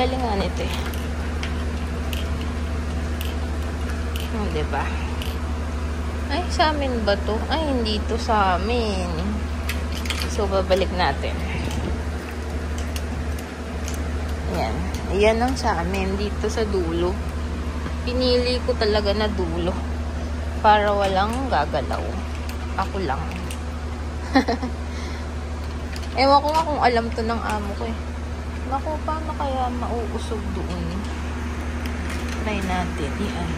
galing nga nito eh. Diba? Ay, sa amin ba to? Ay, hindi to sa amin. So, babalik natin. Ayan. Ayan ang sa amin. Dito sa dulo. Pinili ko talaga na dulo. Para walang gagalaw. Ako lang. Ewan ko nga kung alam to ng amo ko eh. Naku, paano kaya mauusog doon? Try natin. Iyan.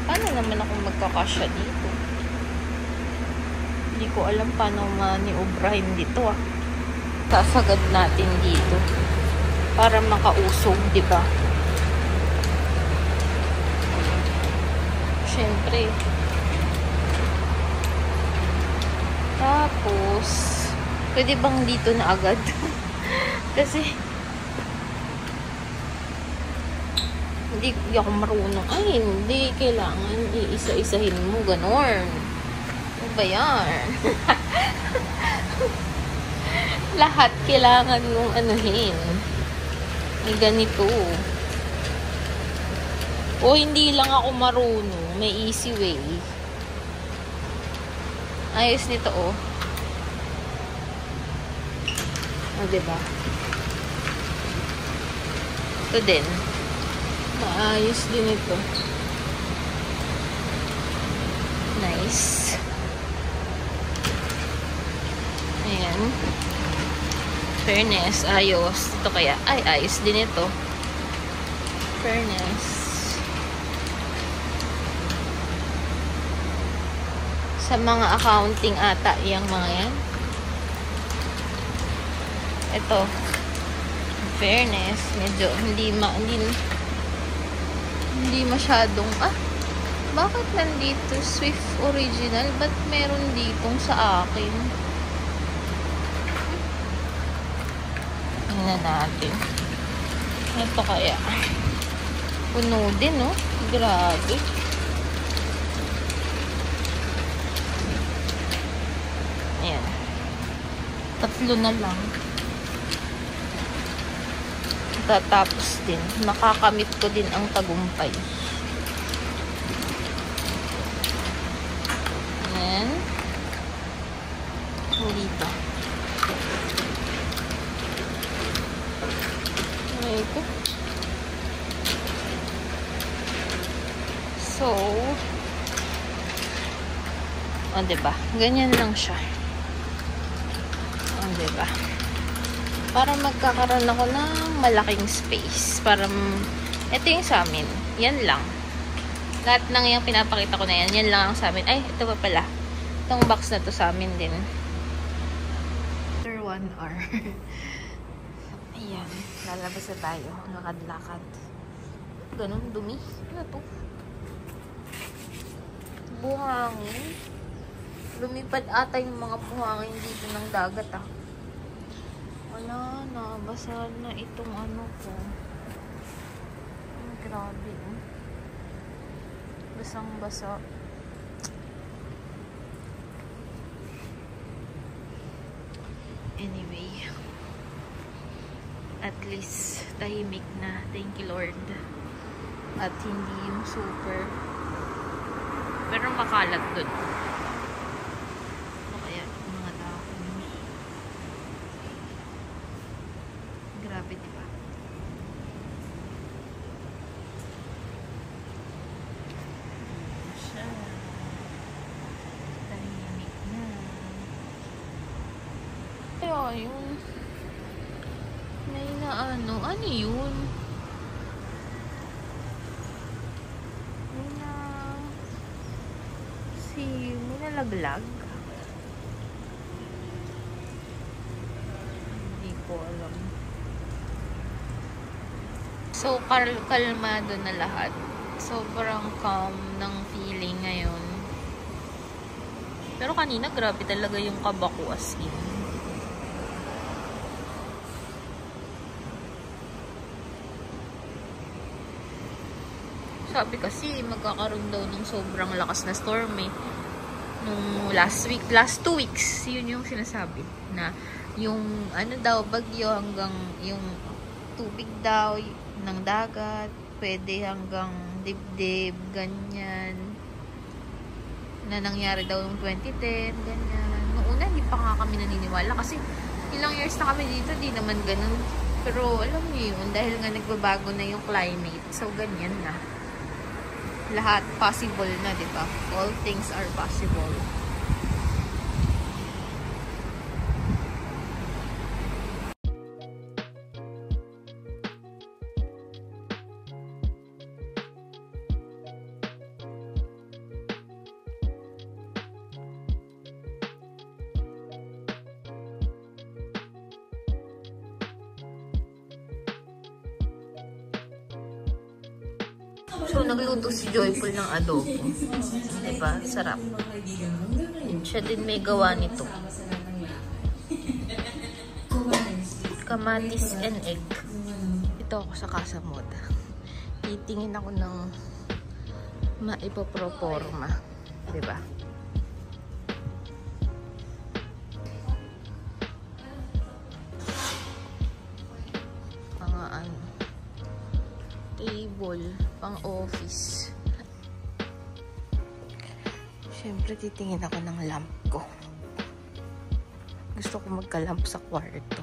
Paano naman ako magkakasya dito? Hindi ko alam paano maniobrahin dito ah. Sasagad natin dito. Para makausog, diba? Siyempre. Tapos, pwede bang dito na agad? Kasi, hindi ako marunong. Ay, hindi. Kailangan iisa-isahin mo. Ganon. Ano ba yan? Lahat kailangan mong anuhin. May ganito. O, hindi lang ako marunong. May easy way. Ayos nito, oh. O, diba? Ito din. Maayos din ito. Nice. Ayan. Fairness. Ayos. Ito kaya. Ay, ayos din ito. Fairness. Sa mga accounting ata, yung mga yan. Ito. Fairness. Medyo hindi masyadong, bakit nandito Swift Original? Ba't meron ditong sa akin? Tingnan natin. Ito kaya. Puno din, no? Grabe. Ayan. 3 na lang. Tatapos din. Makakamit ko din ang tagumpay. Ayan. Dito. Ito. So, diba? Ganyan lang siya. Diba? Para magkakaroon ako ng malaking space. Para, ito yung sa amin. Yan lang. Lahat ng yung pinapakita ko na yan, yan lang ang sa amin. Ay, ito pa pala. Itong box na to sa amin din. After 1 hour. Ayan. Lalabas na tayo. Lakad-lakad. Ganun, dumi. Ano to? Buhangin. Lumipad ata yung mga buhangin dito ng dagat ah. Wala na. Basa na itong ano ko. Grabe. Basang-basa. Anyway. At least, tahimik na. Thank you, Lord. At hindi yung super. Pero makalat dun. Grabe, diba? Siya. Tahimik na. Kaya yun. May na ano. Ano yun? May na... May nalaglag. Hindi ko alam. So, kalmado na lahat. Sobrang calm ng feeling ngayon. Pero kanina, grabe talaga yung kaba ko as in. Sabi kasi, magkakaroon daw ng sobrang lakas na storm eh. Nung last 2 weeks, yun yung sinasabi. Na yung, ano daw, bagyo hanggang yung 2 tubig daw ng dagat, pwede hanggang dibdib, ganyan. Na nangyari daw yung 2010, ganyan. Noong una, hindi pa nga kami naniniwala kasi ilang years na kami dito, di naman ganun. Pero alam niyo yun, dahil nga nagbabago na yung climate, so ganyan na. Lahat possible na, di ba? All things are possible. So, nagluto si Joyful ng adobo. Diba? Sarap. Siya din may gawa nito. Kamatis and egg. Ito ako sa Casa Moda. Titingin ako ng maipoproforma. Diba? Table, pang office. Siyempre, titingin ako ng lamp ko. Gusto ko magka-lamp sa kwarto.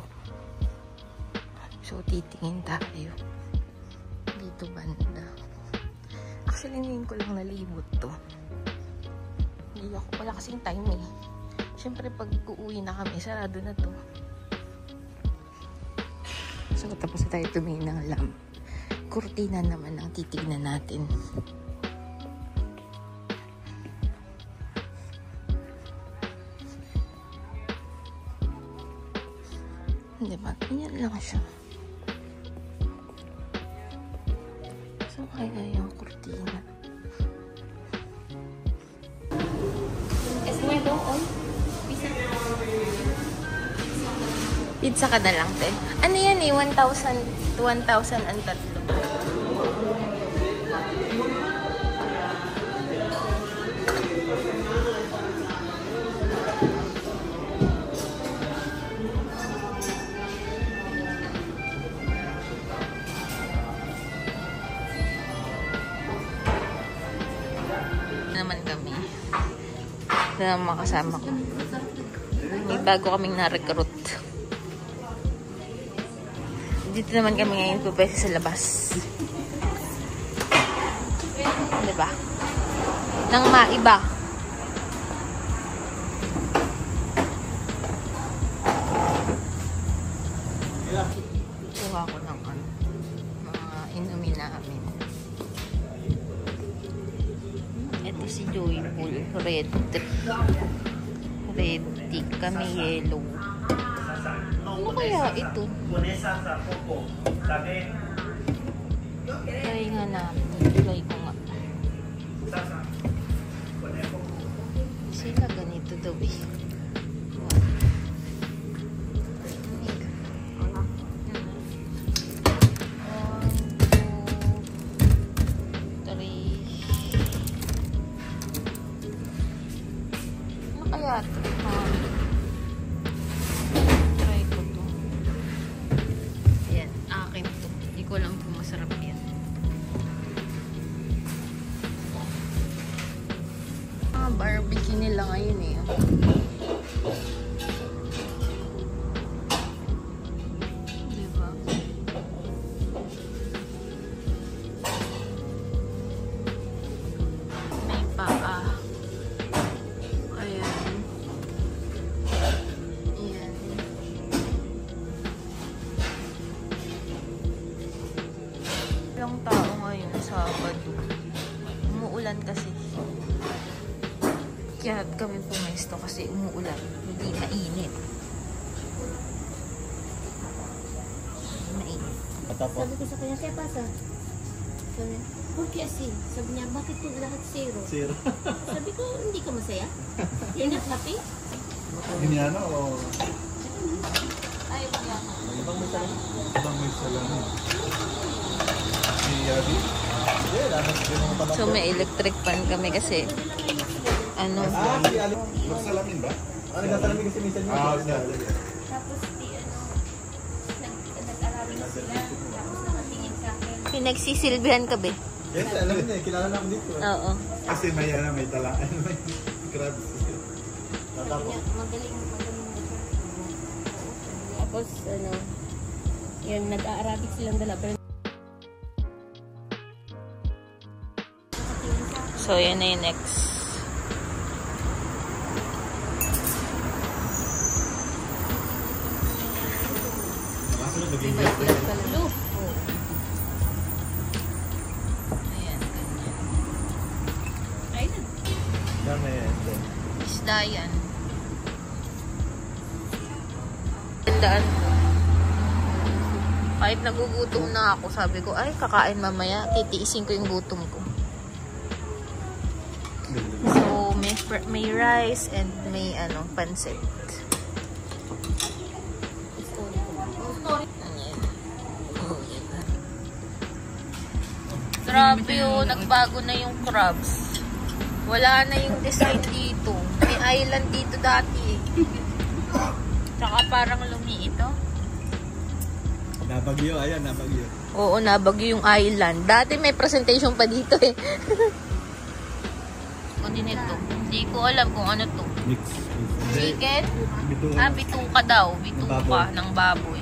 So, titingin tayo. Dito banda. Actually, ngayon ko lang nalibot to. Wala kasing time eh. Siyempre, pag uuwi na kami, sarado na to. So, tapos na tayo tumingin ng lamp. Kurtina naman ang titignan natin. Diba? Ganyan lang siya. So, kaya yung kurtina. Pizza ka na lang, te. Ano yan eh? 1,000 ang tatlo. Naman kami. Sa mga kasama ko. May bago kaming na-recruit. Dito naman kami ngayon pupwede sa labas. Diba? Nang maiba. Kuha ko ng mga inumin namin. Ito si Joyful. Red tea. Kami yellow. Ano kaya ito? Try nga namin. Try ko nga. Sila ganito daw eh. 1, 2, 3. Ano kaya ito? Try ko to. Ayan, akin to. Hindi ko alam kung masarap yan. Barbecue nila ngayon eh. Diba? May paa. Ayan. Ayan. Ilang tao ngayon, Sabado. Umuulan kasi. Kaya kami pumesto kasi umuulan. Hindi mainit. Mainit. Sabi ko sa kanya, kaya pasa? Sabi niya, porque asi? Sabi niya, bakit po lahat zero? Zero. Sabi ko, hindi ka masaya? You're not happy? Giniano o? Ay, wala ka. Ibang may salamin. Si Yabi? Hindi, dapat din mga panahon. So, may electric fan kami kasi ano? Si Ali. Magsalamin ba? Nagsalamin kasi minsan yun. Tapos di nag-aralin sila. May nagsisilbihan ka, be. Yes, alam niya, kilala na ako dito. Oo. Kasi may talaan, may crabs. Tatapos. Magaling. Tapos, ano, yung nag-a-Arabic silang dala. Pero So, yan na yung next. Nakasunod, naging best friend. Blue. Ayan, ganyan. Ayun. Dami yan. Isda yan. Tandaan ko. Kahit nagugutom na ako, sabi ko, ay, kakain mamaya. Titiisin ko yung gutom ko. So, may rice and may pancit. Ayan. Grabe oh, nagbago na yung crabs. Wala na yung design dito. May island dito dati eh. Tsaka parang lumiit oh. Nabagyo, ayan, nabagyo. Oo, nabagyo yung island. Dati may presentation pa dito eh. Ano din ito? Hindi ko alam kung ano to. Mix. Chicken? Bituka. Ah, bituka daw. Bituka Baboy. ng baboy.